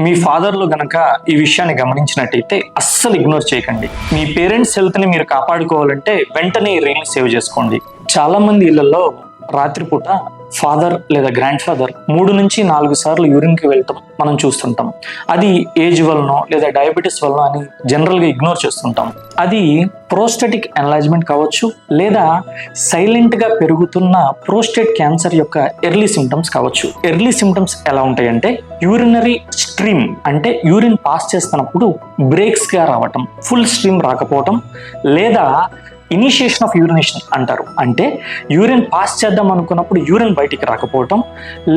మీ ఫాదర్లో గనక ఈ విషయాన్ని గమనించినట్టయితే అస్సలు ఇగ్నోర్ చేయకండి. మీ పేరెంట్స్ హెల్త్ని మీరు కాపాడుకోవాలంటే వెంటనే ఈ రీల్ని సేవ్ చేసుకోండి. చాలా మంది ఇళ్లలో రాత్రిపూట ఫాదర్ లేదా గ్రాండ్ ఫాదర్ 3 నుంచి 4 సార్లు యూరిన్కి వెళ్ళటం మనం చూస్తుంటాం. అది ఏజ్ వలనో లేదా డయాబెటీస్ వలన అని జనరల్గా ఇగ్నోర్ చేస్తుంటాం. అది ప్రోస్టేటిక్ ఎన్లార్జ్మెంట్ కావచ్చు, లేదా సైలెంట్గా పెరుగుతున్న ప్రోస్టేట్ క్యాన్సర్ యొక్క ఎర్లీ సిమ్టమ్స్ కావచ్చు. ఎర్లీ సిమ్టమ్స్ ఎలా ఉంటాయంటే యూరినరీ స్ట్రీమ్, అంటే యూరిన్ పాస్ చేస్తున్నప్పుడు బ్రేక్స్గా రావటం, ఫుల్ స్ట్రీమ్ రాకపోవటం, లేదా ఇనిషియేషన్ ఆఫ్ యూరినేషన్ అంటారు. అంటే యూరిన్ పాస్ చేద్దాం అనుకున్నప్పుడు యూరిన్ బయటికి రాకపోవటం,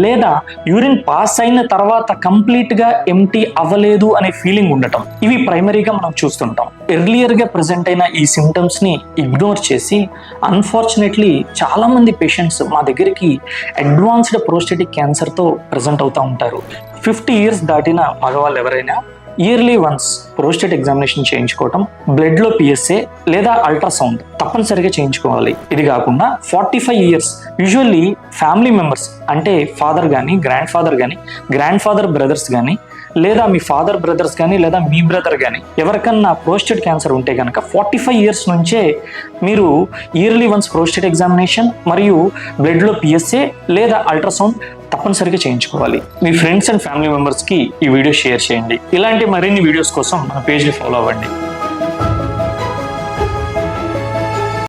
లేదా యూరిన్ పాస్ అయిన తర్వాత కంప్లీట్గా ఎంటీ అవ్వలేదు అనే ఫీలింగ్ ఉండటం. ఇవి ప్రైమరీగా మనం చూస్తుంటాం. ఎర్లియర్గా ప్రజెంట్ అయిన ఈ సిమ్టమ్స్ని ఇగ్నోర్ చేసి అన్ఫార్చునేట్లీ చాలామంది పేషెంట్స్ మా దగ్గరికి అడ్వాన్స్డ్ ప్రోస్టేటిక్ క్యాన్సర్తో ప్రజెంట్ అవుతూ ఉంటారు. 50 years దాటిన మగవాళ్ళు ఎవరైనా ఇయర్లీ వన్స్ ప్రోస్టేట్ ఎగ్జామినేషన్ చేయించుకోవటం, బ్లడ్లో పిఎస్ఏ లేదా అల్ట్రాసౌండ్ తప్పనిసరిగా చేయించుకోవాలి. ఇది కాకుండా 45 years యూజువల్లీ ఫ్యామిలీ మెంబర్స్ అంటే ఫాదర్ కానీ గ్రాండ్ ఫాదర్ బ్రదర్స్ కానీ, లేదా మీ ఫాదర్ బ్రదర్స్ కానీ, లేదా మీ బ్రదర్ కానీ ఎవరికన్నా ప్రోస్టేట్ క్యాన్సర్ ఉంటే కనుక 45 years నుంచే మీరు ఇయర్లీ వన్స్ ప్రోస్టేట్ ఎగ్జామినేషన్ మరియు బ్లడ్లో పిఎస్ఏ లేదా అల్ట్రాసౌండ్ తప్పనిసరిగా చేయించుకోవాలి. మీ ఫ్రెండ్స్ అండ్ ఫ్యామిలీ మెంబర్స్కి ఈ వీడియో షేర్ చేయండి. ఇలాంటి మరిన్ని వీడియోస్ కోసం మన పేజ్ని ఫాలో అవ్వండి.